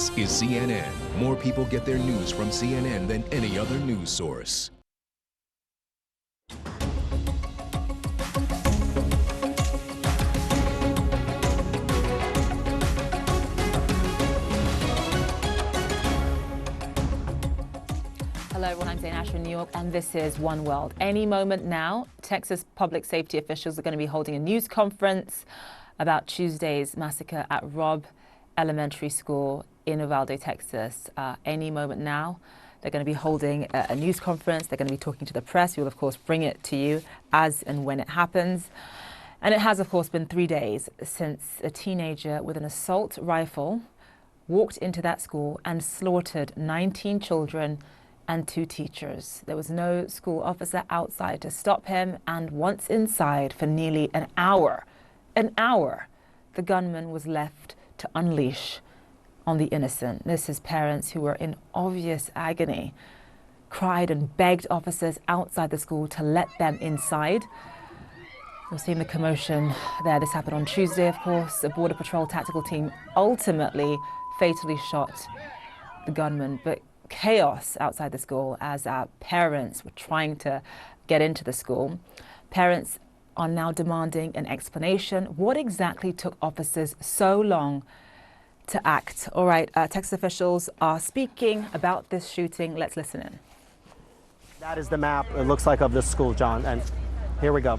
This is CNN. More people get their news from CNN than any other news source. Hello everyone, I'm Zain Asher in New York, and this is One World. Any moment now, Texas public safety officials are going to be holding a news conference about Tuesday's massacre at Robb Elementary School in Uvalde, Texas. Any moment now, they're going to be holding a news conference. They're going to be talking to the press. We will, of course, bring it to you as and when it happens. And it has, of course, been 3 days since a teenager with an assault rifle walked into that school and slaughtered 19 children and 2 teachers. There was no school officer outside to stop him, and once inside for nearly an hour, the gunman was left to unleash on the innocent. This is parents who were in obvious agony, cried and begged officers outside the school to let them inside. We're seeing the commotion there. This happened on Tuesday, of course. A Border Patrol tactical team ultimately fatally shot the gunman, but chaos outside the school as our parents were trying to get into the school. Parents are now demanding an explanation. What exactly took officers so long to act? All right, Texas officials are speaking about this shooting. Let's listen in. That is the map, it looks like, of this school, John, and here we go.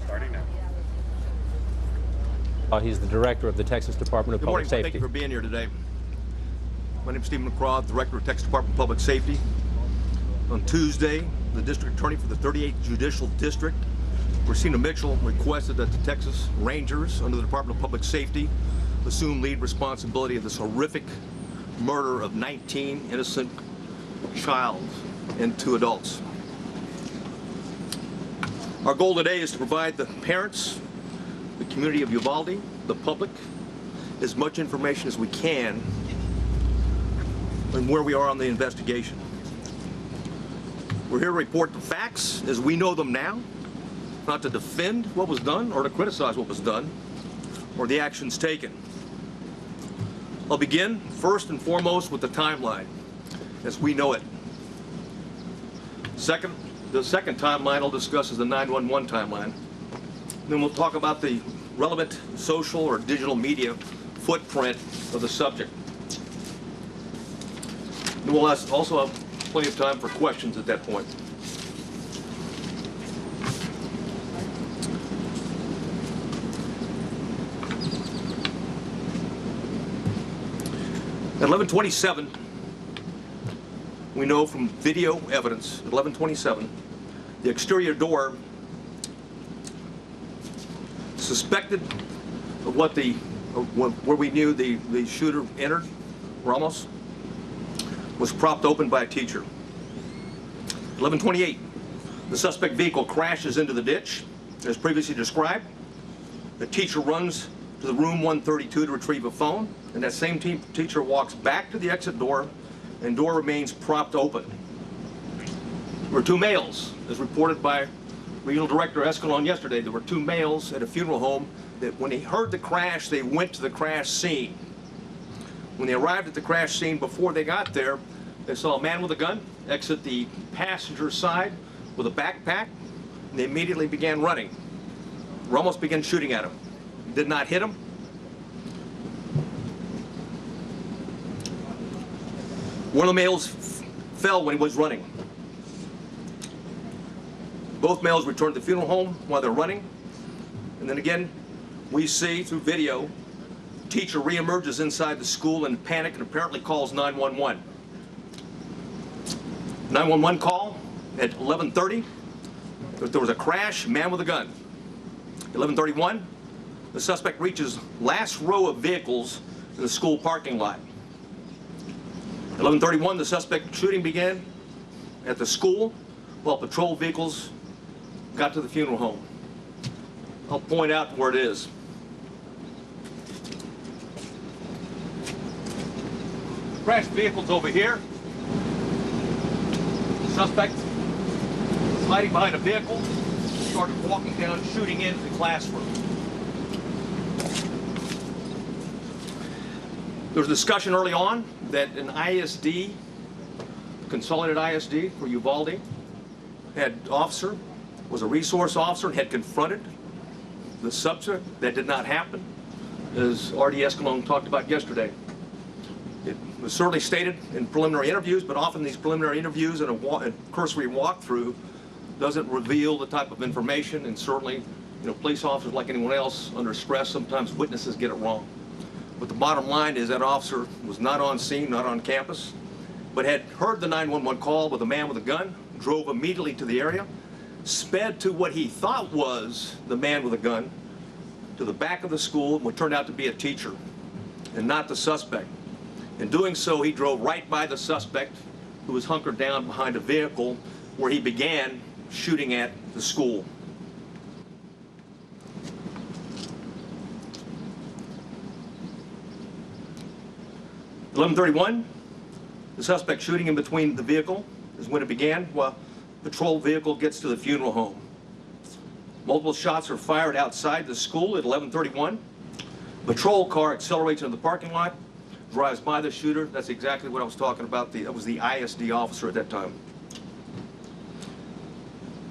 He's the director of the Texas Department of Public Safety. Thank you for being here today. My name is Stephen McCraw, Director of Texas Department of Public Safety. On Tuesday, the District Attorney for the 38th Judicial District, Christina Mitchell, requested that the Texas Rangers under the Department of Public Safety assume lead responsibility of this horrific murder of 19 innocent child and 2 adults. Our goal today is to provide the parents, the community of Uvalde, the public, as much information as we can and where we are on the investigation. We're here to report the facts as we know them now, not to defend what was done or to criticize what was done or the actions taken. I'll begin first and foremost with the timeline as we know it. The second timeline I'll discuss is the 911 timeline. Then we'll talk about the relevant social or digital media footprint of the subject. And we'll also have plenty of time for questions at that point. At 11:27, we know from video evidence, at 11:27, the exterior door suspected of where we knew the shooter entered, Ramos, was propped open by a teacher. 11:28, the suspect vehicle crashes into the ditch, as previously described. The teacher runs to the room 132 to retrieve a phone, and that same teacher walks back to the exit door, and door remains propped open. There were 2 males, as reported by Regional Director Escalon yesterday. There were 2 males at a funeral home that when they heard the crash, they went to the crash scene. When they arrived at the crash scene, before they got there, they saw a man with a gun exit the passenger side with a backpack, and they immediately began running. Ramos began shooting at him. Did not hit him. One of the males fell when he was running. Both males returned to the funeral home while they're running. And then again, we see through video, teacher reemerges inside the school in panic and apparently calls 911. 911 call at 11:30. There was a crash, man with a gun. 11:31, the suspect reaches last row of vehicles in the school parking lot. 11:31, the suspect shooting began at the school while patrol vehicles got to the funeral home. I'll point out where it is. Crashed vehicles over here. Suspect hiding behind a vehicle, started walking down, shooting into the classroom. There was discussion early on that an ISD, consolidated ISD for Uvalde, was a resource officer and had confronted the subject. That did not happen, as R.D. Escalone talked about yesterday. It was certainly stated in preliminary interviews, but often these preliminary interviews and a cursory walkthrough doesn't reveal the type of information, and certainly, police officers, like anyone else, under stress, sometimes witnesses get it wrong. But the bottom line is that officer was not on scene, not on campus, but had heard the 911 call with a man with a gun, drove immediately to the area, sped to what he thought was the man with a gun, to the back of the school, what turned out to be a teacher, and not the suspect. In doing so, he drove right by the suspect, who was hunkered down behind a vehicle, where he began shooting at the school. At 11:31, the suspect shooting in between the vehicle is when it began, while patrol vehicle gets to the funeral home. Multiple shots are fired outside the school at 11:31. Patrol car accelerates into the parking lot, drives by the shooter. That's exactly what I was talking about. That was the ISD officer at that time.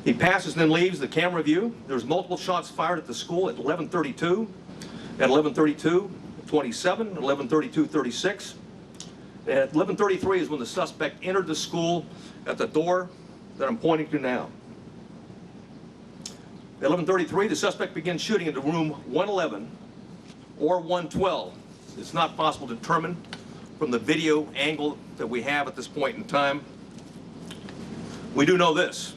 He passes and then leaves the camera view. There's multiple shots fired at the school at 11:32, at 11:32:27, 11:32:36. At 11:33 is when the suspect entered the school at the door that I'm pointing to now. At 11:33, the suspect begins shooting into room 111 or 112. It's not possible to determine from the video angle that we have at this point in time. We do know this,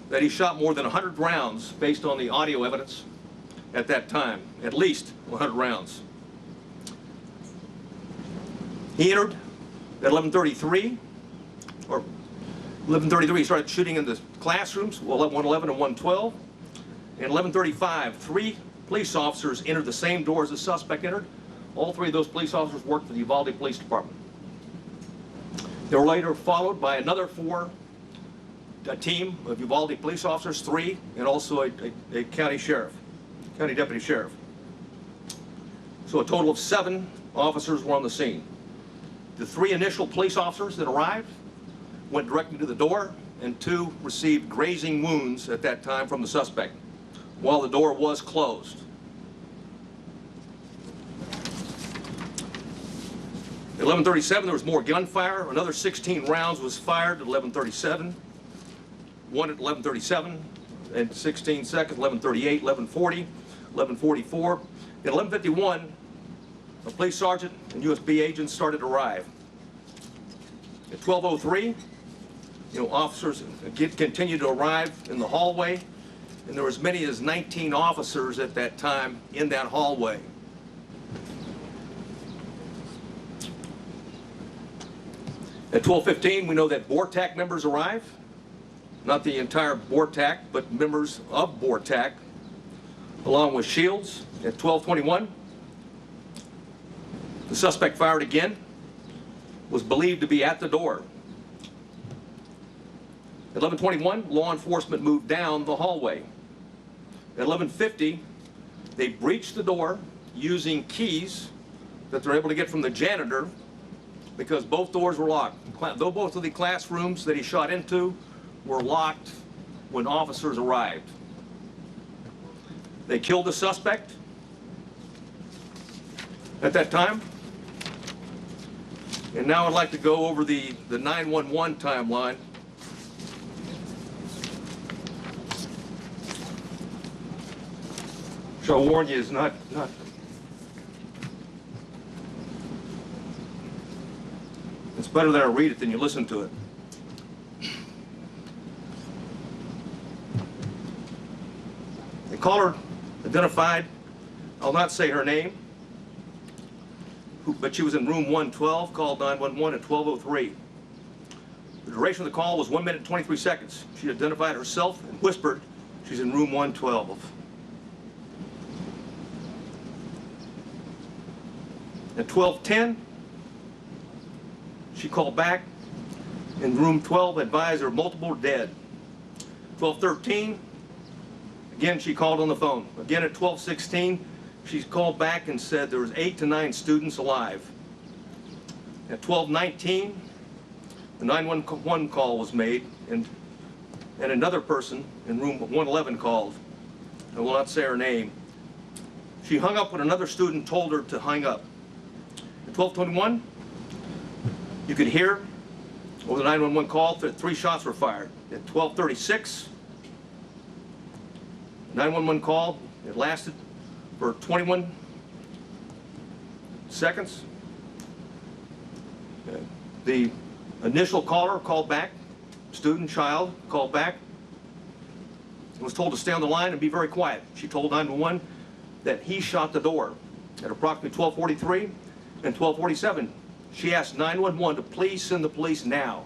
that he shot more than 100 rounds based on the audio evidence at that time, at least 100 rounds. He entered at 11:33, or 11:33, he started shooting in the classrooms, 111 and 112. And 11:35, 3 police officers entered the same door as the suspect entered. All 3 of those police officers worked for the Uvalde Police Department. They were later followed by another 4, a team of Uvalde police officers, 3, and also a county deputy sheriff. So a total of 7 officers were on the scene. The 3 initial police officers that arrived went directly to the door, and 2 received grazing wounds at that time from the suspect, while the door was closed. At 11:37, there was more gunfire. Another 16 rounds was fired at 11:37. 1 at 11:37 and 16 seconds, 11:38, 11:40, 11:44. At 11:51, a police sergeant and USB agents started to arrive. At 12:03, officers continued to arrive in the hallway, and there were as many as 19 officers at that time in that hallway. At 12:15, we know that BORTAC members arrive. Not the entire BORTAC, but members of BORTAC, along with Shields. At 12:21, the suspect fired again, was believed to be at the door. At 11:21, law enforcement moved down the hallway. At 11:50, they breached the door using keys that they're able to get from the janitor, because both doors were locked. Though both of the classrooms that he shot into were locked when officers arrived. They killed the suspect at that time. And now I'd like to go over the 911 timeline. Which I'll warn you is not. It's better that I read it than you listen to it. The caller identified, I'll not say her name, but she was in room 112, called 911 at 12:03. The duration of the call was 1 minute and 23 seconds. She identified herself and whispered she's in room 112. At 12:10, she called back in room 12, advised there were multiple dead. 12:13, again she called on the phone. Again at 12:16, She called back and said there was 8 to 9 students alive. At 12:19, the 911 call was made, and another person in room 111 called. I will not say her name. She hung up when another student told her to hang up. At 12:21, you could hear over the 911 call that 3 shots were fired. At 12:36, 911 call, it lasted for 21 seconds. The initial caller called back, student, child, called back, and was told to stay on the line and be very quiet. She told 911 that he shot the door. At approximately 12:43 and 12:47, she asked 911 to please send the police now.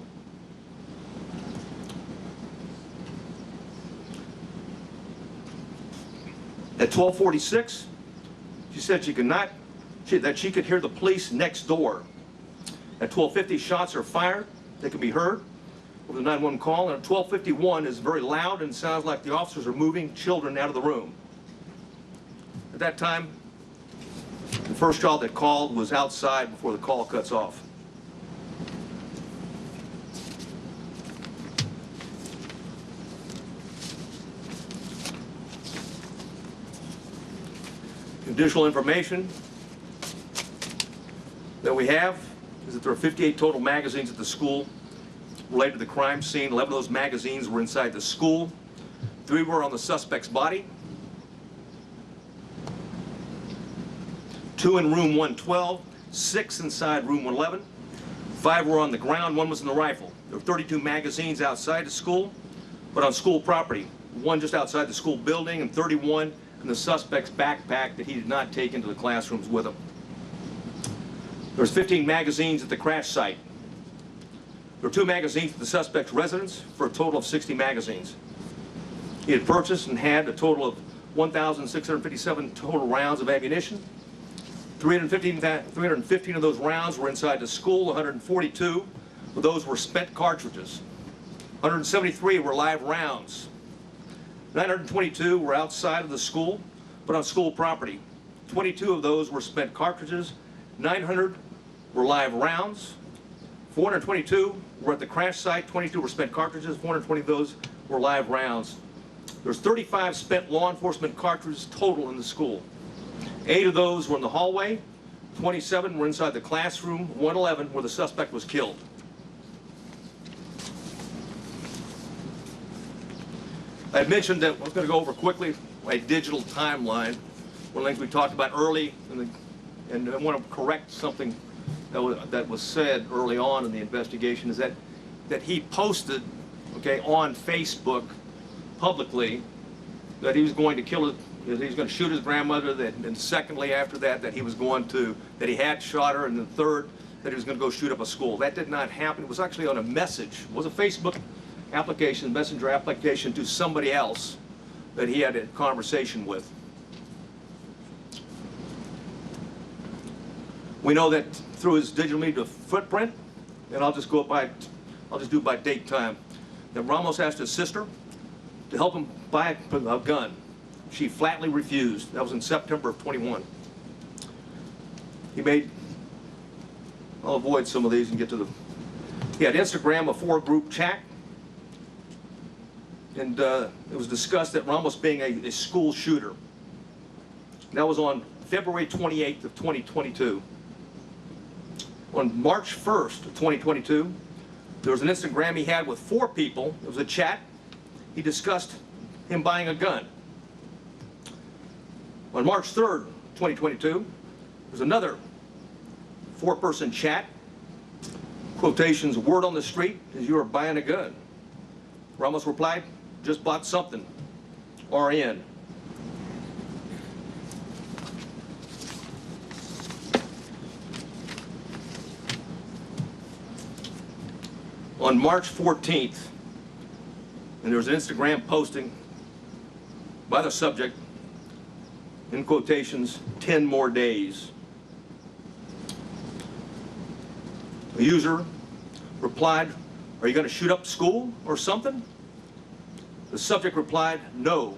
At 12:46, she said that she could hear the police next door. At 12:50, shots are fired. They can be heard over the 911 call. And at 12:51, it's very loud and sounds like the officers are moving children out of the room. At that time, the first child that called was outside before the call cuts off. Additional information that we have is that there are 58 total magazines at the school related to the crime scene. 11 of those magazines were inside the school. 3 were on the suspect's body. 2 in room 112, 6 inside room 111. 5 were on the ground, 1 was in the rifle. There were 32 magazines outside the school, but on school property. 1 just outside the school building and 31 in the suspect's backpack that he did not take into the classrooms with him. There was 15 magazines at the crash site. There were 2 magazines at the suspect's residence for a total of 60 magazines. He had purchased and had a total of 1,657 total rounds of ammunition. 315 of those rounds were inside the school. 142 of those were spent cartridges. 173 were live rounds. 922 were outside of the school, but on school property. 22 of those were spent cartridges. 900 were live rounds. 422 were at the crash site. 22 were spent cartridges. 420 of those were live rounds. There's 35 spent law enforcement cartridges total in the school. 8 of those were in the hallway. 27 were inside the classroom. 111 where the suspect was killed. I mentioned that I was going to go over quickly a digital timeline. One of the things we talked about early, and I want to correct something that was said early on in the investigation, is that he posted, okay, on Facebook publicly that he was going to kill that he was going to shoot his grandmother, and secondly after that he was going to, that he had shot her, and then third that he was going to go shoot up a school. That did not happen. It was actually on a message. It was a Facebook application, messenger application to somebody else that he had a conversation with. We know that through his digital media footprint, and I'll just do it by date time, that Ramos asked his sister to help him buy a gun. She flatly refused. That was in September of 21. I'll avoid some of these and get to he had Instagram, a 4-group chat, and it was discussed that Ramos being a school shooter. That was on February 28th of 2022. On March 1st of 2022, there was an Instagram he had with 4 people. It was a chat. He discussed him buying a gun. On March 3rd, 2022, there was another 4-person chat. Quotations, word on the street is you are buying a gun. Ramos replied, just bought something. RN. On March 14th, and there was an Instagram posting by the subject, in quotations, 10 more days. The user replied, are you going to shoot up school or something? The subject replied, no,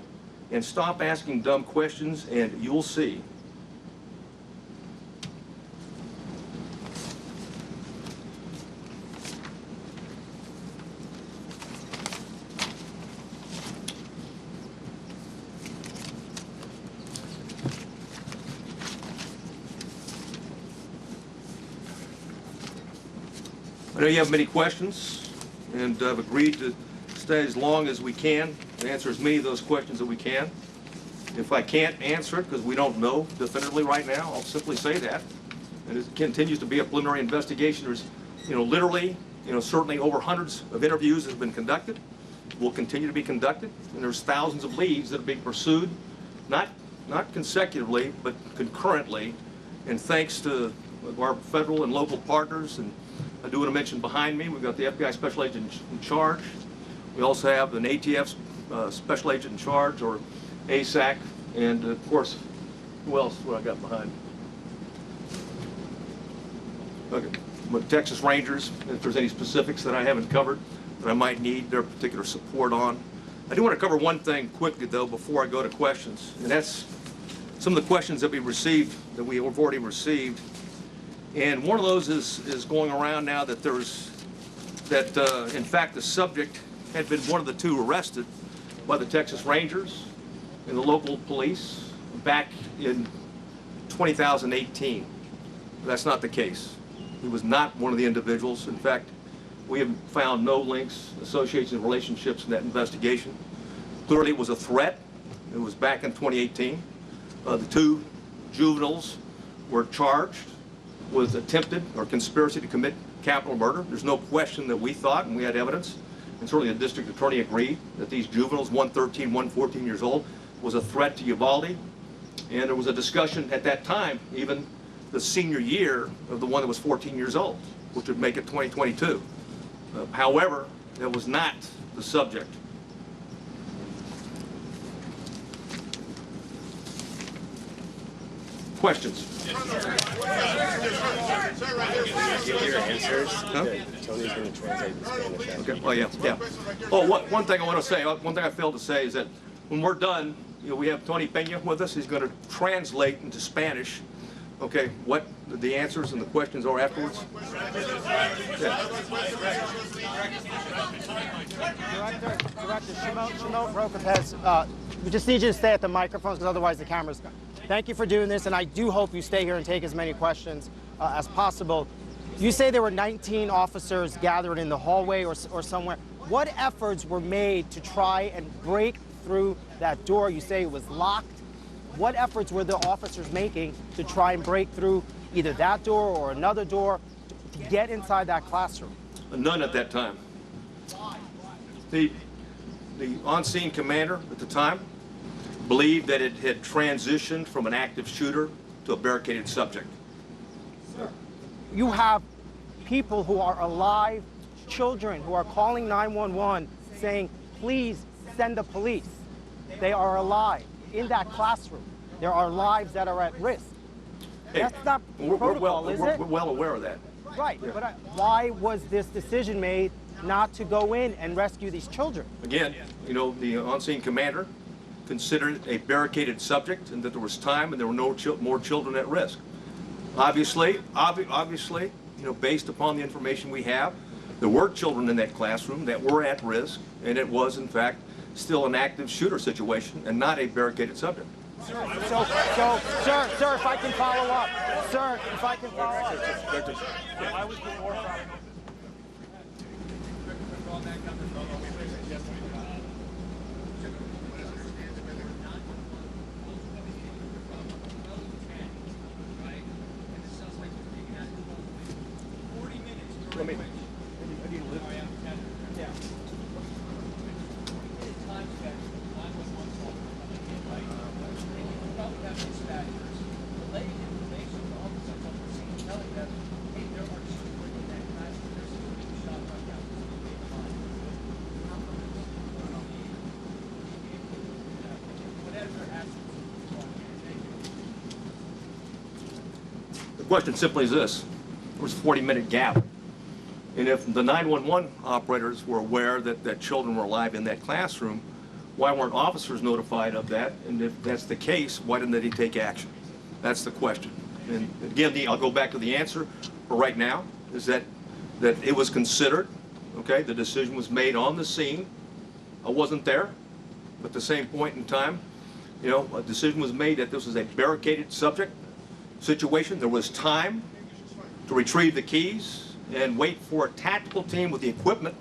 and stop asking dumb questions and you'll see. I know you have many questions, and I've agreed to stay as long as we can to answer as many of those questions that we can. If I can't answer it because we don't know definitively right now, I'll simply say that. And it continues to be a preliminary investigation. There's, literally, certainly over hundreds of interviews that have been conducted, will continue to be conducted, and there's thousands of leads that are being pursued, not consecutively, but concurrently. And thanks to our federal and local partners, and I do want to mention behind me, we've got the FBI Special Agent in charge. We also have an ATF Special Agent in charge, or ASAC, and of course, who else? What I got behind? Okay, but Texas Rangers. If there's any specifics that I haven't covered that I might need their particular support on, I do want to cover one thing quickly though before I go to questions, and that's some of the questions that we received, that we have already received. And one of those is going around now that in fact the subject had been one of the two arrested by the Texas Rangers and the local police back in 2018. That's not the case. He was not one of the individuals. In fact, we have found no links, associations, and relationships in that investigation. Clearly it was a threat. It was back in 2018. The two juveniles were charged with attempted or conspiracy to commit capital murder. There's no question that we thought, and we had evidence, and certainly the district attorney agreed, that these juveniles, one 13, one 14 years old, was a threat to Uvalde. And there was a discussion at that time, even the senior year of the one that was 14 years old, which would make it 2022. However, that was not the subject. Questions? Give your answers. Huh? Tony's going to translate the Spanish. Okay. Oh, yeah. Oh, one thing I want to say, one thing I failed to say is that when we're done, we have Tony Peña with us. He's going to translate into Spanish, okay, what the answers and the questions are afterwards. Yeah. Director Shimon Roca-Pez, we just need you to stay at the microphones because otherwise the camera's gone. Thank you for doing this, and I do hope you stay here and take as many questions as possible. You say there were 19 officers gathered in the hallway or somewhere. What efforts were made to try and break through that door? You say it was locked. What efforts were the officers making to try and break through either that door or another door to get inside that classroom? None at that time. The on-scene commander at the time believed that it had transitioned from an active shooter to a barricaded subject. You have people who are alive, children who are calling 911 saying, please send the police. They are alive in that classroom. There are lives that are at risk. Hey, that's not protocol, is it? We're well aware of that. Right, Yeah. but why was this decision made not to go in and rescue these children? Again, the on-scene commander considered it a barricaded subject and that there was time and there were no more children at risk. Obviously, based upon the information we have, there were children in that classroom that were at risk, and it was, in fact, still an active shooter situation and not a barricaded subject. Sir, if I can follow up. Sir, if I can follow up. Why was the door propped? The question simply is this: there was a 40-minute gap. And if the 911 operators were aware that children were alive in that classroom, why weren't officers notified of that? And if that's the case, why didn't they take action? That's the question. And again, I'll go back to the answer for right now, is that it was considered, okay, the decision was made on the scene. I wasn't there, but at the same point in time, a decision was made that this was a barricaded subject situation. There was time to retrieve the keys and wait for a tactical team with the equipment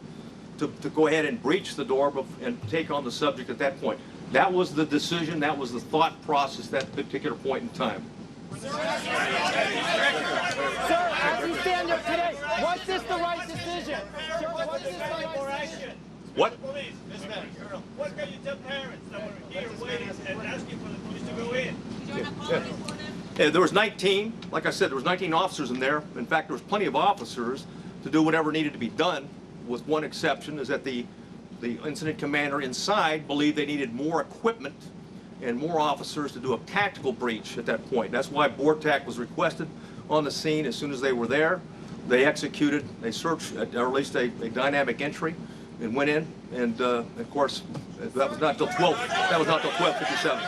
to go ahead and breach the door and take on the subject at that point. That was the decision, that was the thought process at that particular point in time. Sir, as you stand here today, was this the right decision? Sir, was this the right decision? What? Police, Mr. Colonel, what can you tell parents that were here waiting and asking for the police to go in? Yeah, there was 19, like I said, there was 19 officers in there. In fact, there was plenty of officers to do whatever needed to be done, with one exception, is that the incident commander inside believed they needed more equipment and more officers to do a tactical breach at that point. That's why BORTAC was requested on the scene as soon as they were there. They executed, they searched, or at least a dynamic entry, and went in, and of course, that was not till 12:57.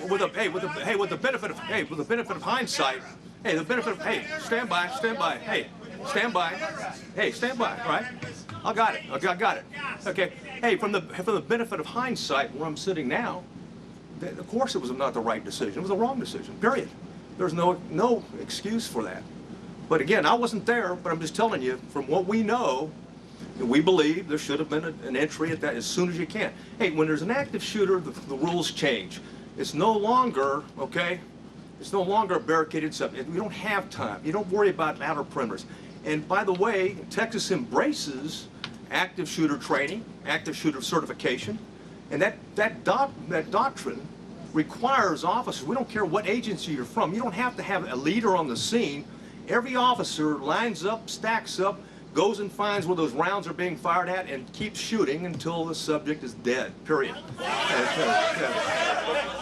With the benefit of hindsight, stand by, all right? I got it. Okay. Hey, from the benefit of hindsight, where I'm sitting now, of course it was not the right decision. It was the wrong decision. Period. There's no excuse for that. But again, I wasn't there, but I'm just telling you, from what we know, we believe there should have been an entry at that as soon as you can. Hey, when there's an active shooter, the rules change. It's no longer, okay, it's no longer a barricaded subject. We don't have time. You don't worry about outer perimeters. And by the way, Texas embraces active shooter training, active shooter certification, and that doctrine requires officers, we don't care what agency you're from, you don't have to have a leader on the scene. Every officer lines up, stacks up, goes and finds where those rounds are being fired at, and keeps shooting until the subject is dead, period. Who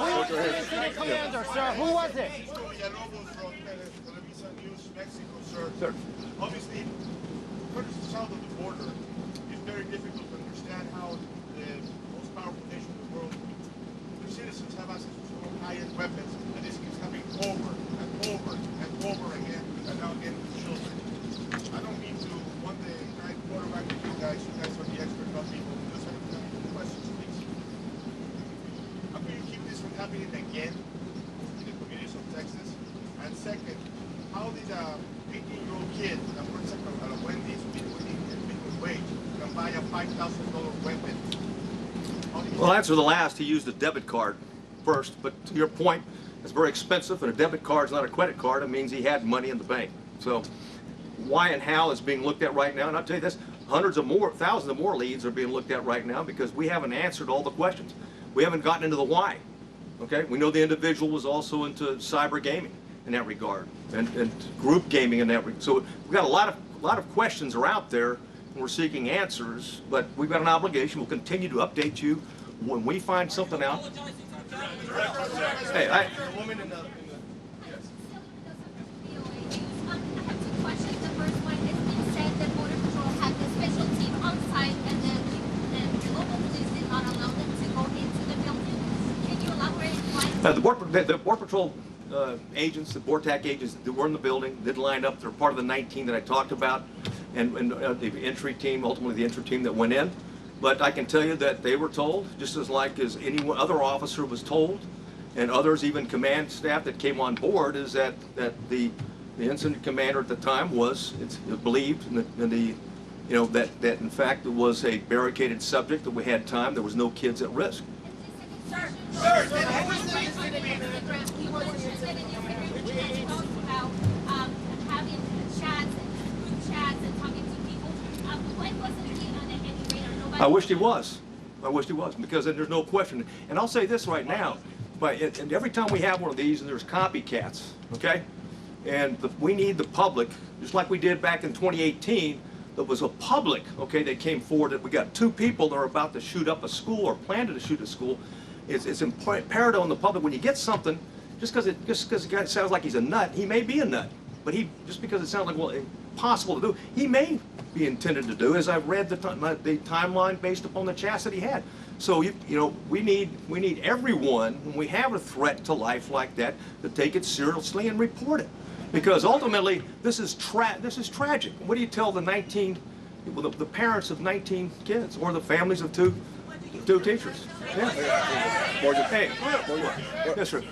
was the incident commander, sir? Who was it? Villalobos from Televisa News Mexico, sir. Sir. Obviously, because it's south of the border, it's very difficult to understand how the most powerful nation in the world, their citizens have access to so high-end weapons, and this keeps happening over and over and over again, and now again with children. I don't mean to one day try to quarterback with you guys are the expert gun people. Just have any questions, please. How can you keep this from happening again in the communities of Texas? And second, how did a 18-year-old kid that works at a Wendy's minimum wage can buy a $5,000 weapon? Well, answer the last. He used a debit card first, but to your point, it's very expensive, and a debit card is not a credit card. It means he had money in the bank. So why and how is being looked at right now, and I'll tell you this, thousands of more leads are being looked at right now because we haven't answered all the questions. We haven't gotten into the why. Okay, we know the individual was also into cyber gaming in that regard, and group gaming in that regard. So we've got a lot of questions are out there, and we're seeking answers. But we've got an obligation. We'll continue to update you when we find something out. Hey, The woman in the yes. I have two questions. The first one, it's been said that Border Patrol had the special team on site and the local police did not allow them to go into the building. Can you elaborate why? The Border Patrol agents, the BORTAC agents that were in the building, did line up. They're part of the 19 that I talked about, and the entry team, ultimately the entry team that went in. But I can tell you that they were told, just as any other officer was told, and others, even command staff that came on board, is that the incident commander at the time believed that in fact it was a barricaded subject, that we had time, there was no kids at risk. Sir, you mentioned that in your interview you talked about having chats and group chats and talking to people. Why wasn't he on any radar? Nobody. I wished he was, because then there's no question. And I'll say this right now, and every time we have one of these, and there's copycats, okay? And we need the public, just like we did back in 2018, there was a public, okay, that came forward that we got 2 people that are about to shoot up a school or planned to shoot a school. It's imperative on the public, when you get something, just because the guy sounds like he's a nut, he may be a nut. But just because it sounds like, well, impossible to do, he may be intended to do, as I've read the timeline based upon the chats that he had. So we need everyone, when we have a threat to life like that, to take it seriously and report it, because ultimately this is tragic. What do you tell the parents of 19 kids, or the families of two teachers? Yeah. Morgan. Hey. Yes, sir.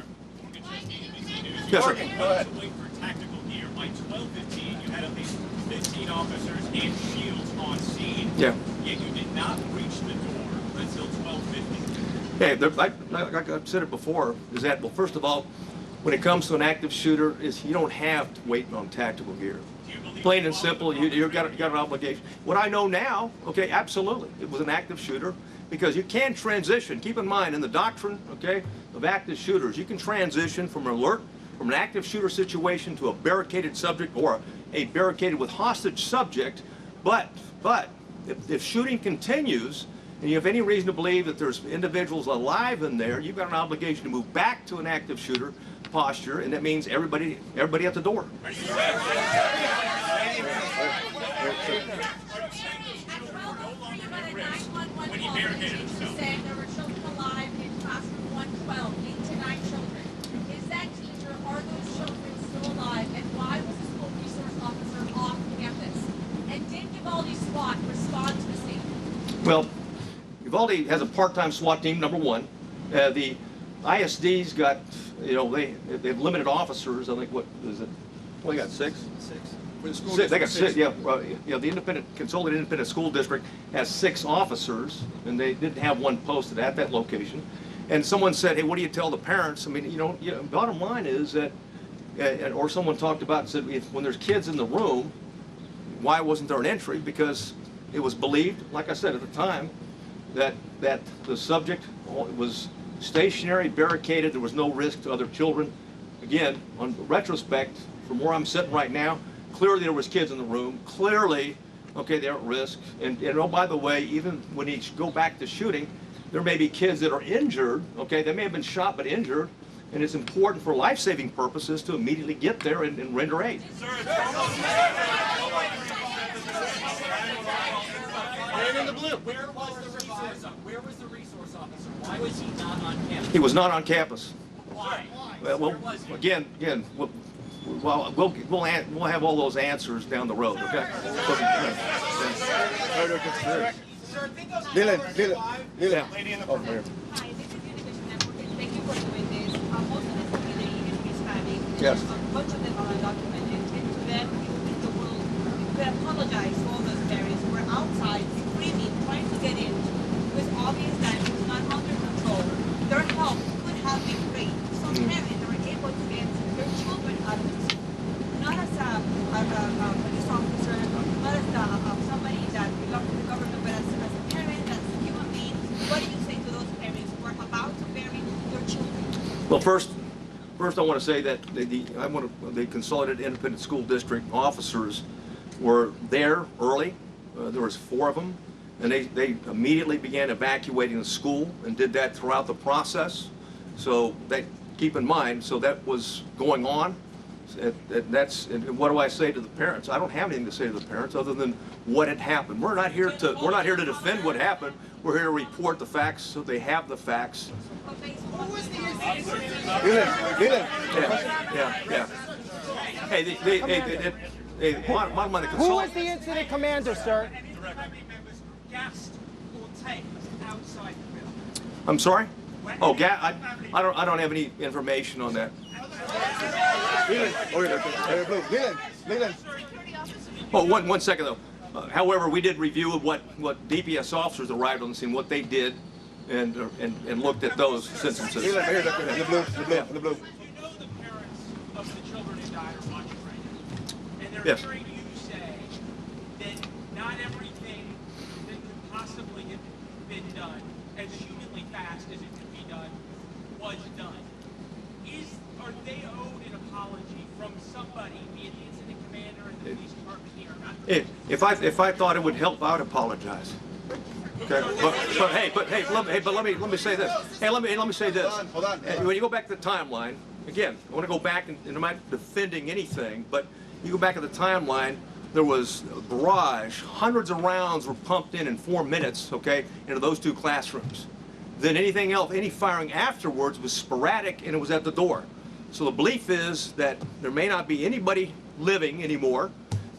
Yes, sir. Wait for tactical gear. By 12:15, you had at least 15 officers and shields on scene. Yeah. Yet you did not reach the door until 12:50. Hey, like I've said it before, is that, well, first of all, when it comes to an active shooter, is you don't have to wait on tactical gear. Plain and simple, you've got an obligation. What I know now, okay, absolutely, it was an active shooter, because you can transition. Keep in mind, in the doctrine, okay, of active shooters, you can transition from an alert, from an active shooter situation to a barricaded subject or a barricaded with hostage subject. But if shooting continues, and you have any reason to believe that there's individuals alive in there, you've got an obligation to move back to an active shooter posture, and that means everybody at the door. When he barricaded himself, saying there were children alive in classroom 112, 8 to 9 children. Is that teacher, are those children still alive? And why was the school resource officer off campus? And did Uvalde SWAT respond to the scene? Well, Uvalde has a part-time SWAT team, number one. The ISD's got, you know, they have limited officers. I think, what is it? Well, they got six. For the school Six, they got district, six, yeah. The Consolidated Independent School District has 6 officers, and they didn't have one posted at that location. And someone said, hey, what do you tell the parents? I mean, you know, bottom line is that, or someone talked about and said, when there's kids in the room, why wasn't there an entry? Because it was believed, like I said at the time, that the subject was stationary, barricaded, there was no risk to other children. Again, on retrospect, from where I'm sitting right now, clearly there was kids in the room. Clearly, okay, they're at risk. And oh, by the way, even when you go back to shooting, there may be kids that are injured. Okay, they may have been shot but injured, and it's important for life-saving purposes to immediately get there and render aid. Man in the blue. Where was the resource officer? Why was he not on campus? He was not on campus. Why? Well, again, we'll have all those answers down the road. Okay. Leland. Yeah. Oh, here. Hi, this is Univision Network, and thank you for doing this. Most of this community is Hispanic. Yes. A bunch of them are undocumented, and to them, the world, you could apologize to all those parents who were outside screaming, trying to get in. It was obvious that it was not under control. Their help could have been great. Some parents were able to get their children out of the school. Not as a police officer, not as somebody that belongs to the government, but as a parent, as a human being. What do you say to those parents who are about to bury their children? Well, first I want to say that the Consolidated Independent School District officers were there early. There was 4 of them, and they immediately began evacuating the school and did that throughout the process. So keep in mind, so that was going on. And what do I say to the parents? I don't have anything to say to the parents other than what had happened. We're not here to defend what happened. We're here to report the facts so they have the facts. Yeah. Hey, bottom line, Who was the incident commander, sir? I'm sorry? Oh, I don't have any information on that. Leland. Oh, one second though. However, we did review what DPS officers arrived on the scene, what they did, and looked at those instances. The blue. We know the parents of the children who died are watching right now. And they're Yes. hearing you say that not everything that could possibly have been done as humanly fast as it could be done was done. Are they owed an apology from somebody, be it the incident commander and the police department here? If I thought it would help, I would apologize. Okay, but let me say this. Hey, let me say this. Hold on. When you go back to the timeline, again, I want to go back, and I'm not defending anything, but you go back to the timeline, there was a barrage, hundreds of rounds were pumped in 4 minutes, okay, into those 2 classrooms. Then anything else, any firing afterwards was sporadic, and it was at the door. So the belief is that there may not be anybody living anymore,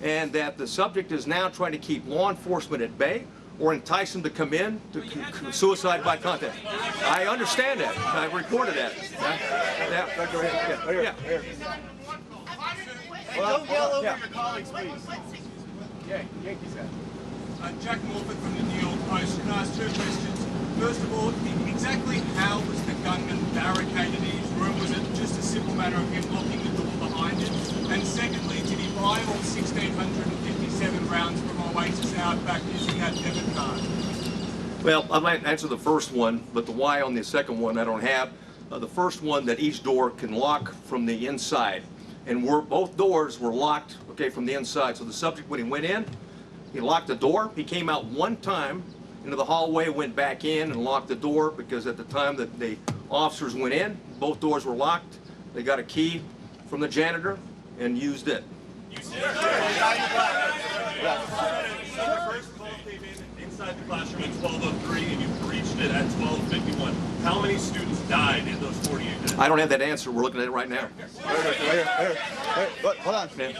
and that the subject is now trying to keep law enforcement at bay, or entice them to come in to suicide by contact. I understand that. I reported that. Yeah. Go ahead. Yeah. Don't yell over your colleagues, please. Yeah, Yankees hat. Jack Morford from the New York Post. Can I ask 2 questions? First of all, exactly how was the gunman barricaded in his room? Was it just a simple matter of him locking the door behind him? And secondly, did he buy all 1,657 rounds from Oasis Outback using that debit card? Well, I might answer the first one, but the why on the second one I don't have. The first one, that each door can lock from the inside. And both doors were locked, okay, from the inside. So the subject, when he went in, he locked the door. He came out one time into the hallway, went back in and locked the door, because at the time that the officers went in, both doors were locked. They got a key from the janitor and used it. You said first call came in inside the classroom at 12:03 and you breached it at 12:51. How many students died in those 48 minutes? I don't have that answer. We're looking at it right now. Good. Hold on. Yeah.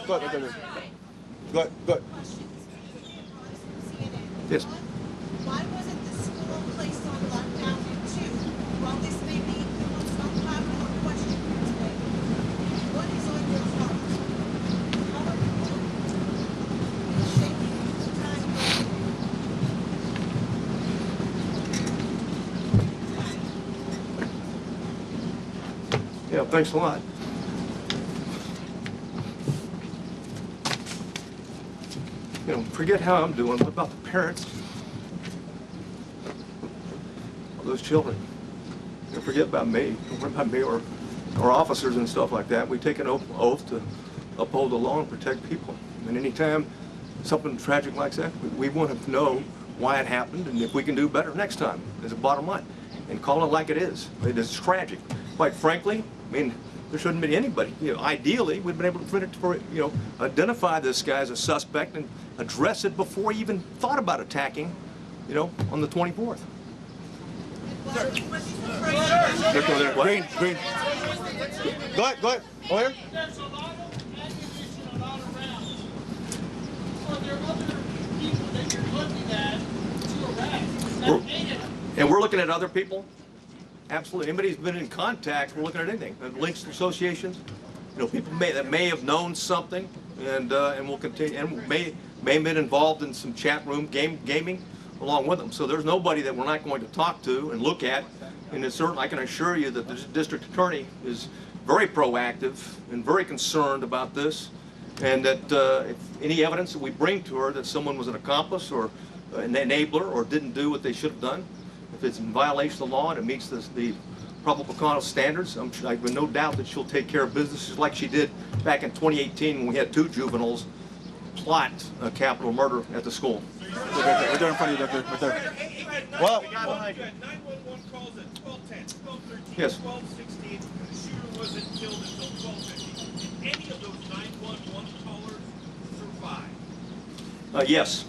Good. Yes. Why wasn't the school placed on lockdown too? While this may be the most unpopular question for today, what is on your heart? How are you shaping the time? Yeah, thanks a lot. You know, forget how I'm doing. What about the parents of those children? Don't forget about me. Don't worry about me or officers and stuff like that. We take an oath to uphold the law and protect people. And anytime something tragic like that, we want to know why it happened and if we can do better next time, is the bottom line. And call it like it is. It is tragic. Quite frankly, I mean, there shouldn't be anybody. You know, ideally, we've been able to identify this guy as a suspect and address it before he even thought about attacking, on the 24th. Green. Go ahead. Over here. There's a lot of ammunition, a lot of rounds. Are there other people that you're looking at to arrest? And we're looking at other people. Absolutely. Anybody who's been in contact, we're looking at anything. Links associations, people that may have known something, and will continue, and may have been involved in some chat room gaming along with them. So there's nobody that we're not going to talk to and look at. And it's certain, I can assure you that the district attorney is very proactive and very concerned about this, and that if any evidence that we bring to her that someone was an accomplice or an enabler or didn't do what they should have done, if it's in violation of the law and it meets the probable cause standards, I have no doubt that she'll take care of business just like she did back in 2018 when we had 2 juveniles plot a capital murder at the school. Right there in front of you, Doctor. Right there. Well, You had 911 calls at 12:10, 12:13, Yes. 12:16. The shooter wasn't killed until 12:50. Did any of those 911 callers survive? Yes.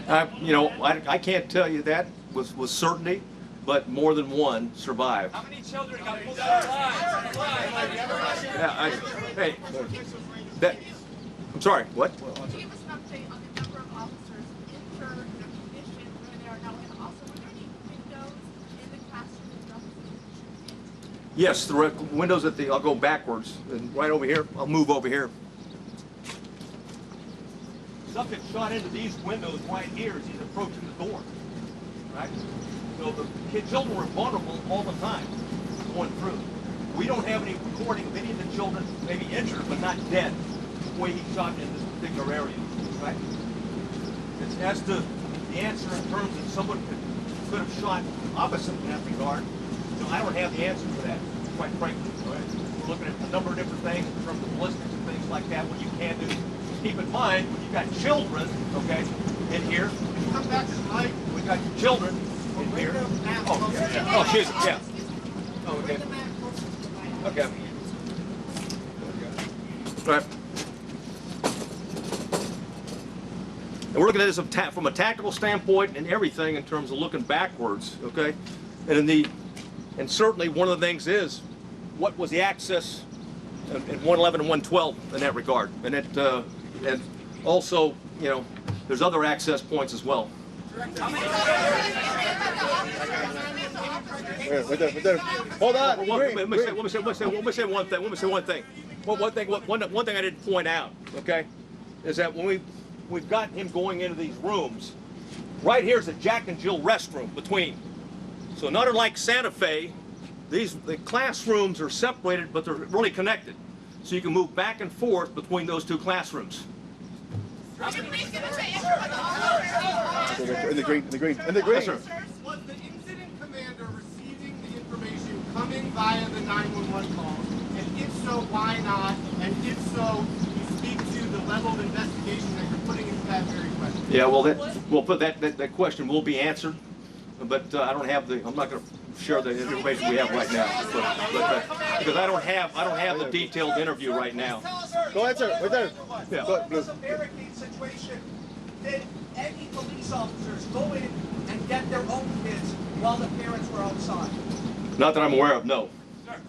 I can't tell you that with certainty, but more than one survived. How many children got pulled out of Hey, I'm sorry, what? Give us an update on the number of officers injured, the condition where they are now, and also were there any windows in the classroom that the officers should enter? Yes, the windows I'll go backwards, and right over here, I'll move over here. Subject shot into these windows right here as he's approaching the door, right? So the children were vulnerable all the time going through. We don't have any recording of any of the children maybe injured but not dead the way he shot in this particular area, right? It's as to the answer in terms of someone could have shot opposite in that regard. I don't have the answer for that, quite frankly. Right? We're looking at a number of different things in terms of ballistics and things like that, what you can do. Keep in mind, when you've got children, okay, in here, come back to the light. we got children in here. Oh, yeah. Oh, she's, yeah. Oh, okay. Okay. Right. And we're looking at this from a tactical standpoint and everything in terms of looking backwards, okay? And certainly one of the things is, what was the access in 111 and 112 in that regard? And also, There's other access points as well. Right there. Hold on. Let me say one thing. One thing I didn't point out, okay, is that when we've got him going into these rooms, right here's a Jack and Jill restroom between. So not unlike Santa Fe, the classrooms are separated, but they're really connected. So you can move back and forth between those two classrooms. In the green. Yes, sir. Was the incident commander receiving the information coming via the 911 call? And if so, why not? And if so, you speak to the level of investigation that you're putting into that very question. Yeah, well, that question will be answered, but I don't have I'm not going to share the information we have right now, because I don't have the detailed interview right now. Go ahead, sir. Right there. Yeah. Go, It's a barricade situation. Did any police officers go in and get their own kids while the parents were outside? Not that I'm aware of, no. Right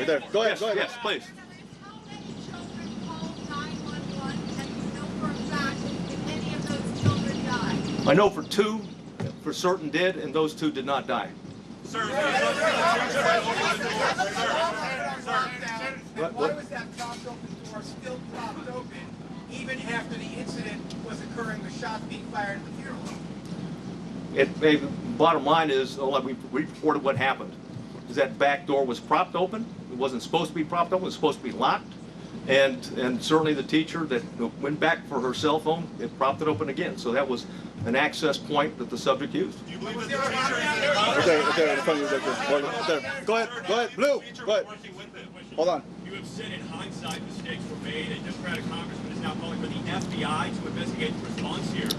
there. Go ahead. Yes, please. How many children called 911 and you know for a fact if any of those children died? I know for 2 for certain did, and those 2 did not die. Why was that propped open door still propped open even after the incident was occurring with shots being fired at the funeral? Bottom line is, we reported what happened. Is that back door was propped open. It wasn't supposed to be propped open. It was supposed to be locked. And certainly the teacher that went back for her cell phone, it propped it open again. So that was an access point that the subject used. Do you believe that the teacher right there in front of you, right there. Go ahead, Blue. Go ahead. Hold on. You have said in hindsight mistakes were made. A Democratic congressman is now calling for the FBI to investigate the response here.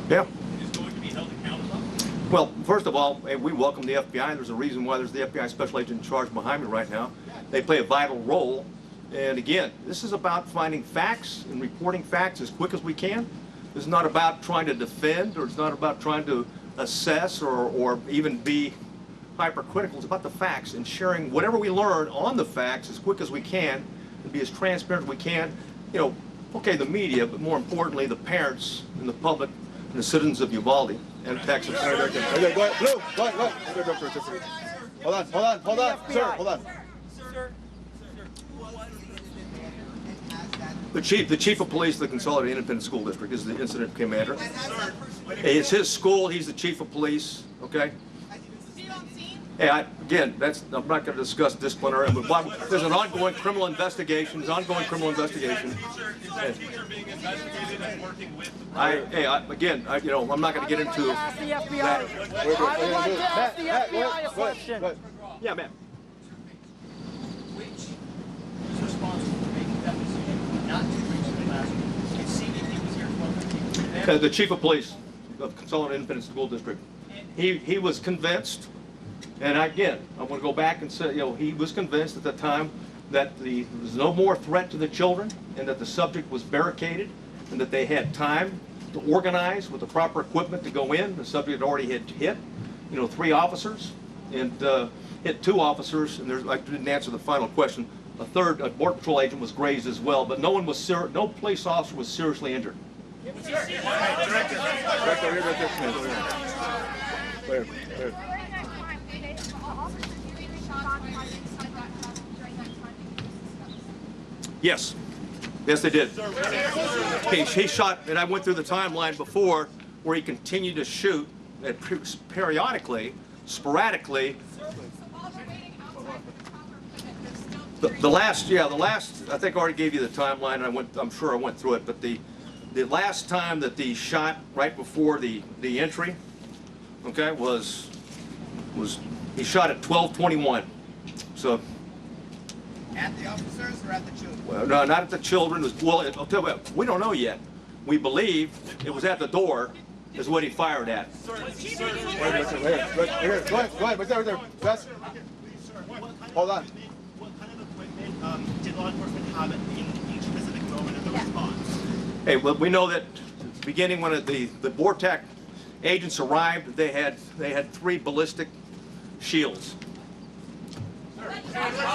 Yeah. Is going to be held accountable. Well, first of all, we welcome the FBI. There's a reason why there's the FBI special agent in charge behind me right now. They play a vital role. And again, this is about finding facts and reporting facts as quick as we can. This is not about trying to defend, or it's not about trying to assess or even be hypercritical. It's about the facts and sharing whatever we learn on the facts as quick as we can and be as transparent as we can. You know, okay, the media, but more importantly, the parents and the public and the citizens of Uvalde and Texas. Go ahead, Blue. Go ahead. Hold on. Sir, hold on. The chief of police of the Consolidated Independent School District is the incident commander. It's his school. He's the chief of police. Okay. Hey, again, I'm not going to discuss disciplinary. There's an ongoing criminal investigation. Is the teacher being investigated and working with the I'm not going to get into that. I would like to ask the FBI a question. Yeah, ma'am. Which is responsible for making that decision not to reach the classroom? It seemed that he was here for The chief of police of Consolidated Independent School District. He was convinced, and again, I want to go back and say, he was convinced at the time that there was no more threat to the children, and that the subject was barricaded, and that they had time to organize with the proper equipment to go in. The subject had already hit 3 officers, and hit 2 officers, and I didn't answer the final question. A third, a Border Patrol agent, was grazed as well, but no police officer was seriously injured. Yes, they did. He shot, and I went through the timeline before, where he continued to shoot periodically, sporadically. The last, I think I already gave you the timeline. I'm sure I went through it, but the last time that he shot right before the entry, okay, was he shot at 12:21. So. At the officers or at the children? Well, no, not at the children. I'll tell you what, we don't know yet. We believe it was at the door, is what he fired at. Right here. Go ahead. Right there. Wes. Hold on. What kind of equipment did law enforcement have in each specific moment of the response? Hey, well, we know that beginning when the BORTAC agents arrived, they had 3 ballistic shields.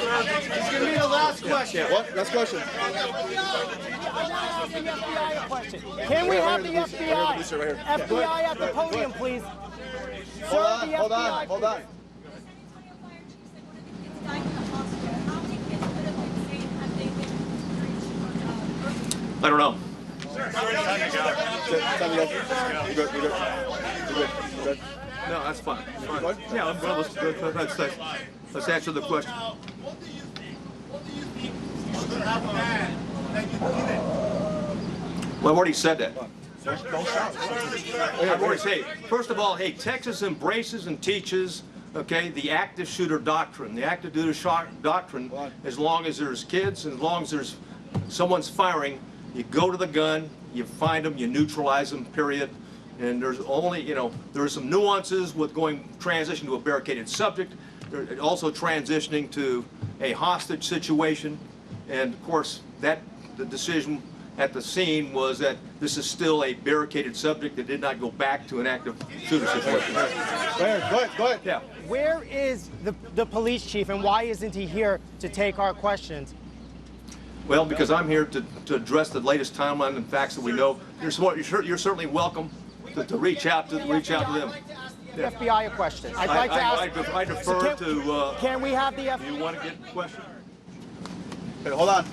It's going to be the last question. Yeah, what? Last question. Can we have the FBI at the podium, please? Sir, the FBI. Hold on. I don't know. No, that's fine. Fine. Yeah, let's answer the question. Well, I've already said that. I've already said, first of all, hey, Texas embraces and teaches, okay, the active shooter doctrine. The active shooter doctrine, as long as there's kids, as long as there's someone's firing, you go to the gun, you find them, you neutralize them, period. And there's only, you know, there are some nuances with transition to a barricaded subject, also transitioning to a hostage situation. And of course, the decision at the scene was that this is still a barricaded subject that did not go back to an active shooter situation. Go ahead. Yeah. Where is the police chief, and why isn't he here to take our questions? Well, because I'm here to address the latest timeline and facts that we know. You're certainly welcome to reach out to them. The FBI a question. I'd like to ask. I defer to. Can we have the FBI? Do you want to get a question? Hey, hold on.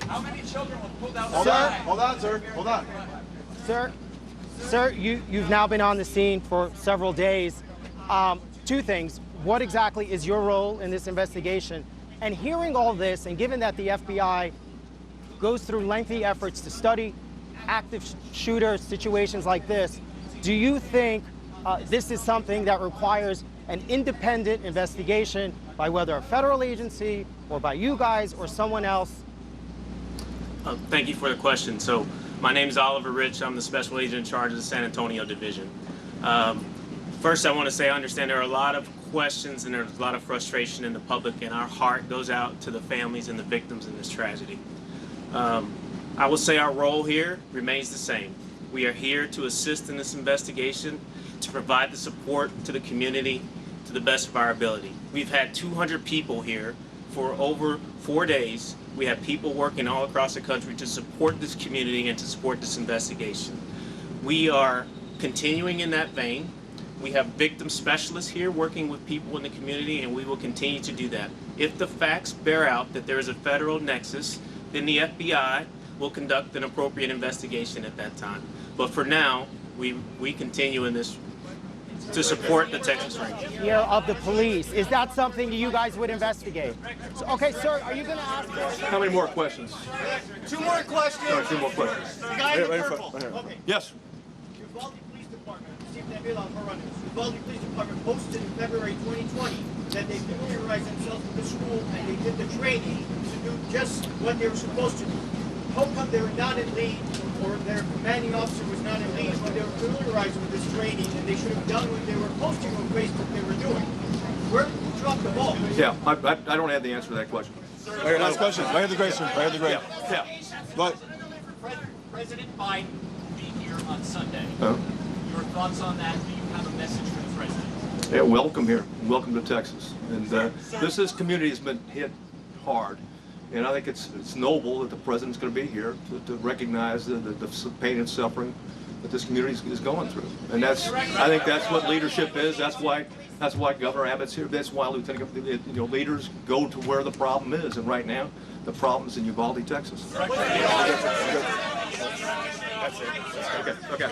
How many children were pulled out? Hold on, sir. Sir, you've now been on the scene for several days. Two things. What exactly is your role in this investigation? And hearing all this, and given that the FBI goes through lengthy efforts to study active shooter situations like this, do you think this is something that requires an independent investigation by whether a federal agency or by you guys or someone else? Thank you for the question. So my name is Oliver Rich. I'm the special agent in charge of the San Antonio division. First, I want to say I understand there are a lot of questions and there's a lot of frustration in the public, and our heart goes out to the families and the victims in this tragedy. I will say our role here remains the same. We are here to assist in this investigation, to provide the support to the community to the best of our ability. We've had 200 people here for over 4 days. We have people working all across the country to support this community and to support this investigation. We are continuing in that vein. We have victim specialists here working with people in the community, and we will continue to do that. If the facts bear out that there is a federal nexus, then the FBI will conduct an appropriate investigation at that time. But for now, we continue in this to support the Texas Rangers. Here of the police. Is that something you guys would investigate? So, okay, sir, are you going to ask for... How many more questions? Two more questions. Sorry, 2 more questions. The guy in purple. Okay. Yes. Uvalde Police Department, Uvalde Police Department posted in February 2020 that they familiarized themselves with the school and they did the training to do just what they were supposed to do. How come they were not in lead, or their commanding officer was not in lead when they were familiarized with this training, and they should have done what they were posting on Facebook they were doing? Who dropped the ball? Yeah, I don't have the answer to that question. Right here, last question. Right here, the great, sir. Right here, the great. Yeah. Go ahead. President Biden will be here on Sunday. Your thoughts on that? Do you have a message for the president? Yeah, welcome here. Welcome to Texas. And this community has been hit hard. And I think it's noble that the president's going to be here to recognize the pain and suffering that this community is going through. And I think that's what leadership is. That's why Governor Abbott's here. That's why leaders go to where the problem is. And right now, the problem is in Uvalde, Texas. That's it. Okay.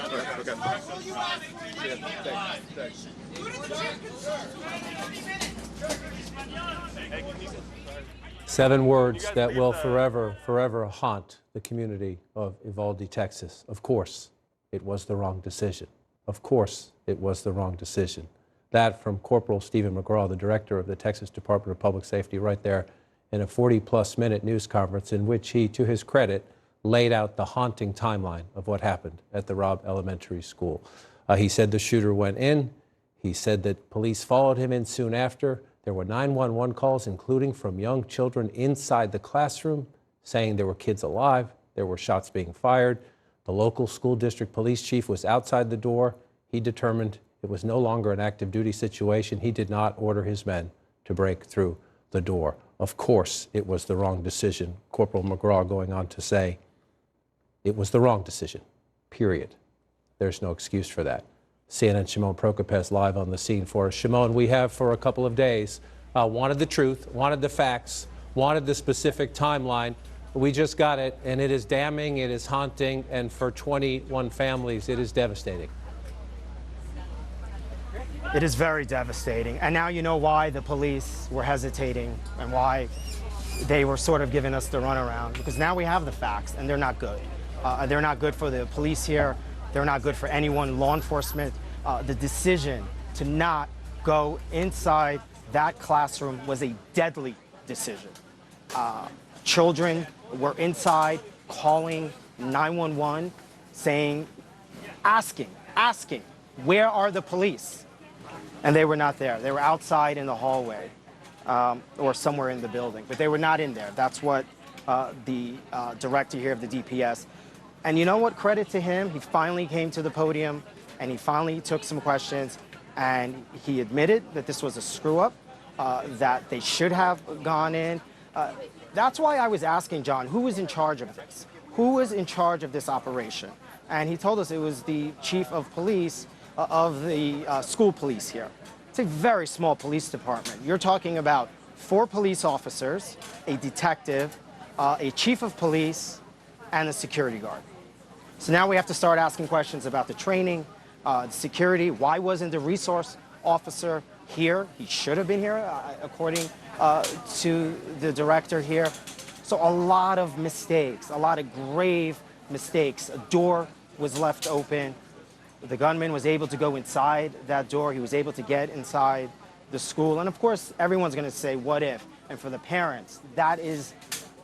Thanks. 7 words that will forever haunt the community of Uvalde, Texas. Of course, it was the wrong decision. Of course, it was the wrong decision. That from Corporal Stephen McGraw, the director of the Texas Department of Public Safety, right there in a 40-plus minute news conference in which he, to his credit, laid out the haunting timeline of what happened at the Robb Elementary School. He said the shooter went in. He said that police followed him in soon after. There were 911 calls, including from young children inside the classroom, saying there were kids alive, there were shots being fired. The local school district police chief was outside the door. He determined it was no longer an active duty situation. He did not order his men to break through the door. Of course, it was the wrong decision. Corporal McGraw going on to say, it was the wrong decision, period. There's no excuse for that. CNN Shimon Prokupecz live on the scene for us. Shimon, we have for a couple of days wanted the truth, wanted the facts, wanted the specific timeline. We just got it, and it is damning, it is haunting, and for 21 families, it is devastating. It is very devastating. And now you know why the police were hesitating and why they were sort of giving us the runaround, because now we have the facts, and they're not good. They're not good for the police here. They're not good for anyone, law enforcement. The decision to not go inside that classroom was a deadly decision. Children were inside calling 911, saying, asking, where are the police? And they were not there. They were outside in the hallway or somewhere in the building, but they were not in there. That's what the director here of the DPS. And you know what? Credit to him. He finally came to the podium and he finally took some questions and he admitted that this was a screw up, that they should have gone in. That's why I was asking John, who was in charge of this? Who was in charge of this operation? And he told us it was the chief of police of the school police here. It's a very small police department. You're talking about 4 police officers, a detective, a chief of police, and a security guard. So now we have to start asking questions about the training, the security. Why wasn't the resource officer here? He should have been here, according to the director here. So a lot of mistakes, a lot of grave mistakes. A door was left open. The gunman was able to go inside that door. He was able to get inside the school. And of course, everyone's going to say, what if? And for the parents, that is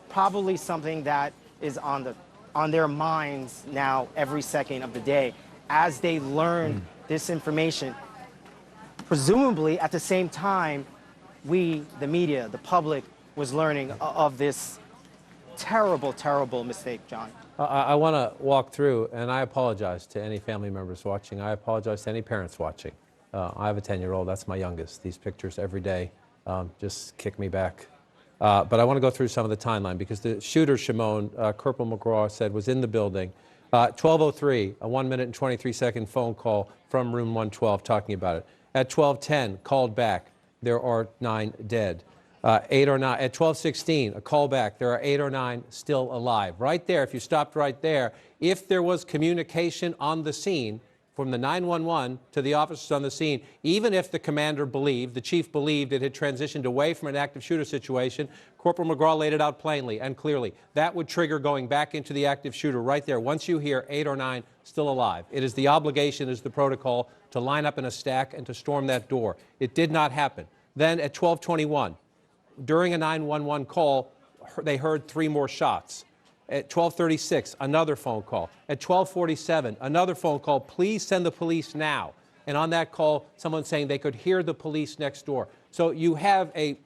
probably something that is on their minds now every second of the day as they learn this information. Presumably, at the same time, we, the media, the public, was learning of this terrible, terrible mistake, John. I want to walk through, and I apologize to any family members watching. I apologize to any parents watching. I have a 10-year-old. That's my youngest. These pictures every day just kick me back. But I want to go through some of the timeline because the shooter, Shimon, Corporal McGraw said, was in the building. 12:03, a 1-minute and 23-second phone call from room 112 talking about it. At 12:10, called back. There are 9 dead. 8 or 9. At 12:16, a call back. There are 8 or 9 still alive. Right there, if you stopped right there, if there was communication on the scene from the 911 to the officers on the scene, even if the commander believed, the chief believed it had transitioned away from an active shooter situation, Corporal McGraw laid it out plainly and clearly. That would trigger going back into the active shooter right there. Once you hear 8 or 9 still alive, it is the obligation, is the protocol, to line up in a stack and to storm that door. It did not happen. Then at 12:21, during a 911 call, they heard 3 more shots. At 12:36, another phone call. At 12:47, another phone call, please send the police now. And on that call, someone saying they could hear the police next door. So you have a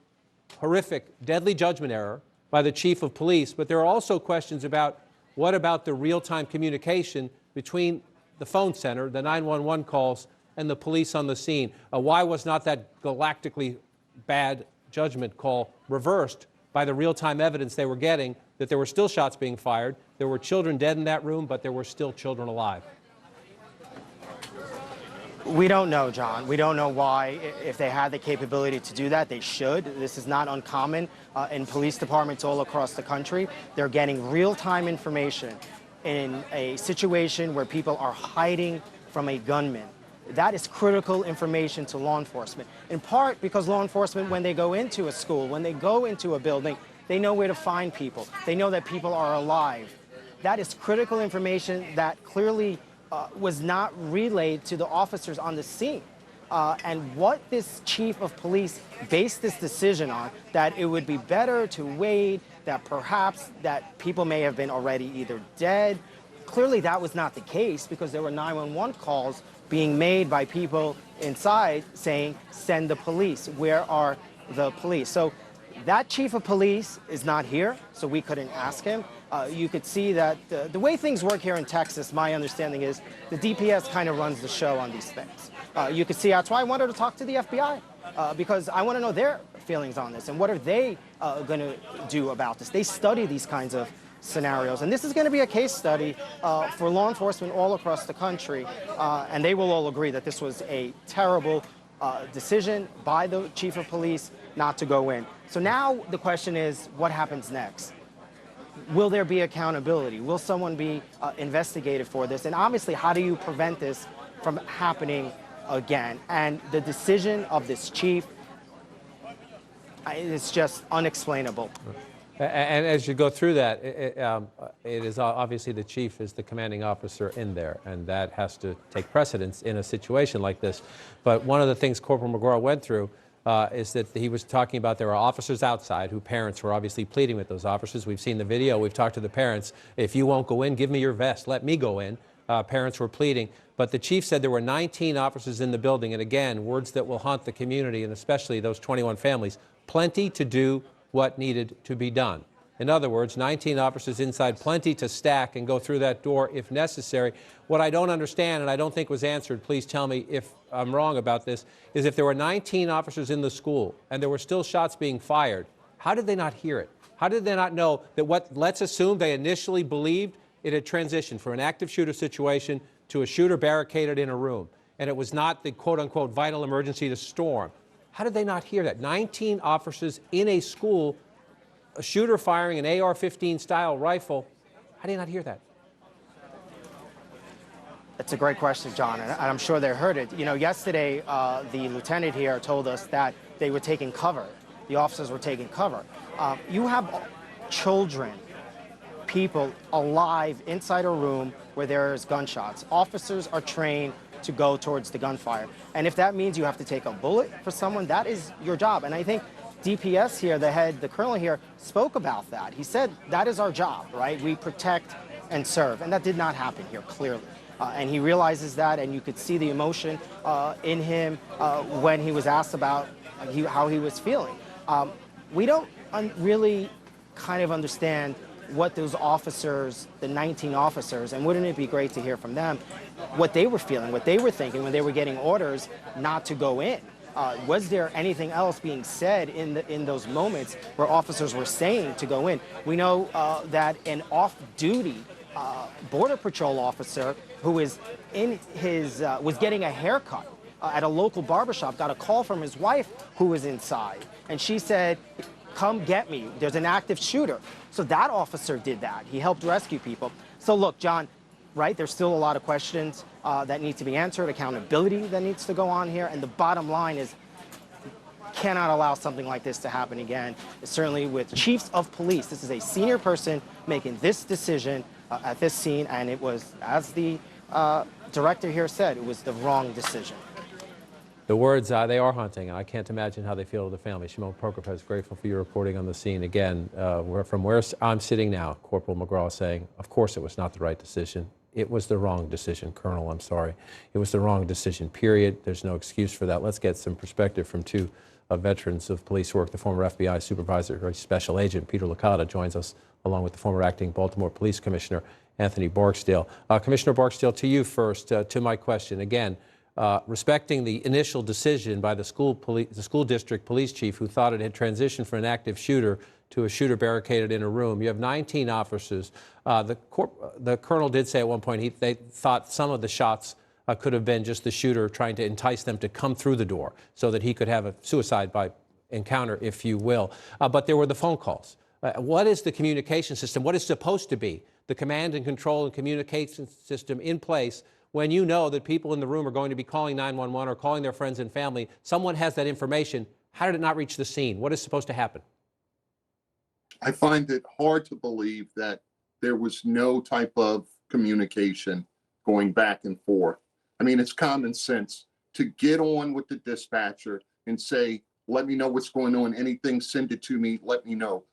horrific, deadly judgment error by the chief of police, but there are also questions about what about the real-time communication between the phone center, the 911 calls, and the police on the scene. Why was not that galactically bad judgment call reversed by the real-time evidence they were getting that there were still shots being fired, there were children dead in that room, but there were still children alive? We don't know, John. We don't know why. If they had the capability to do that, they should. This is not uncommon in police departments all across the country. They're getting real-time information in a situation where people are hiding from a gunman. That is critical information to law enforcement, in part because law enforcement, when they go into a school, when they go into a building, they know where to find people. They know that people are alive. That is critical information that clearly was not relayed to the officers on the scene. And what this chief of police based this decision on, that it would be better to wait, that perhaps that people may have been already either dead. Clearly that was not the case because there were 911 calls being made by people inside saying, send the police. Where are the police? So that chief of police is not here, so we couldn't ask him. You could see that the way things work here in Texas, my understanding is the DPS kind of runs the show on these things. You could see that's why I wanted to talk to the FBI. because I want to know their feelings on this and what are they going to do about this. They study these kinds of scenarios, and this is going to be a case study for law enforcement all across the country, and they will all agree that this was a terrible decision by the chief of police not to go in. So now the question is, what happens next? Will there be accountability? Will someone be investigated for this? And obviously, how do you prevent this from happening again? And the decision of this chief, it's just unexplainable. And as you go through that, it is obviously the chief is the commanding officer in there, and that has to take precedence in a situation like this. But one of the things Corporal McGraw went through is that he was talking about there are officers outside who parents were obviously pleading with those officers. We've seen the video. We've talked to the parents. If you won't go in, give me your vest. Let me go in. Parents were pleading. But the chief said there were 19 officers in the building. And again, words that will haunt the community and especially those 21 families. Plenty to do what needed to be done. In other words, 19 officers inside, plenty to stack and go through that door if necessary. What I don't understand, and I don't think was answered, please tell me if I'm wrong about this, is if there were 19 officers in the school and there were still shots being fired, how did they not hear it? How did they not know that let's assume they initially believed it had transitioned from an active shooter situation to a shooter barricaded in a room, and it was not the quote-unquote vital emergency to storm. How did they not hear that? 19 officers in a school, a shooter firing an AR-15 style rifle. How did they not hear that? That's a great question, John, and I'm sure they heard it. You know, yesterday, the lieutenant here told us that they were taking cover. The officers were taking cover. You have children, people alive inside a room where there's gunshots. Officers are trained to go towards the gunfire. And if that means you have to take a bullet for someone, that is your job. And I think DPS here, the colonel here, spoke about that. He said, that is our job, right? We protect and serve. And that did not happen here, clearly. And he realizes that, and you could see the emotion in him when he was asked about how he was feeling. We don't really kind of understand what those officers, the 19 officers, and wouldn't it be great to hear from them, what they were feeling, what they were thinking when they were getting orders not to go in. Was there anything else being said in those moments where officers were saying to go in? We know that an off-duty Border Patrol officer who was was getting a haircut at a local barbershop got a call from his wife who was inside, and she said, "Come get me. There's an active shooter." So that officer did that. He helped rescue people. So look, John, right, there's still a lot of questions that need to be answered, accountability that needs to go on here, and the bottom line is cannot allow something like this to happen again. Certainly with chiefs of police, this is a senior person making this decision at this scene, and it was, as the director here said, it was the wrong decision. The words, they are haunting, and I can't imagine how they feel to the family. Shimon Prokopez, grateful for your reporting on the scene. Again, from where I'm sitting now, Corporal McGraw saying, of course it was not the right decision. It was the wrong decision, Colonel, I'm sorry. It was the wrong decision, period. There's no excuse for that. Let's get some perspective from two veterans of police work. The former FBI supervisor, or special agent, Peter Licata, joins us, along with the former acting Baltimore Police Commissioner, Anthony Barksdale. Commissioner Barksdale, to you first, to my question. Again, respecting the initial decision by the school district police chief who thought it had transitioned from an active shooter to a shooter barricaded in a room. You have 19 officers. The colonel did say at one point they thought some of the shots could have been just the shooter trying to entice them to come through the door so that he could have a suicide by encounter, if you will. But there were the phone calls. What is the communication system? What is supposed to be the command and control and communication system in place when you know that people in the room are going to be calling 911 or calling their friends and family? Someone has that information. How did it not reach the scene? What is supposed to happen? I find it hard to believe that there was no type of communication going back and forth. I mean, it's common sense to get on with the dispatcher and say, let me know what's going on. Anything, send it to me. Let me know.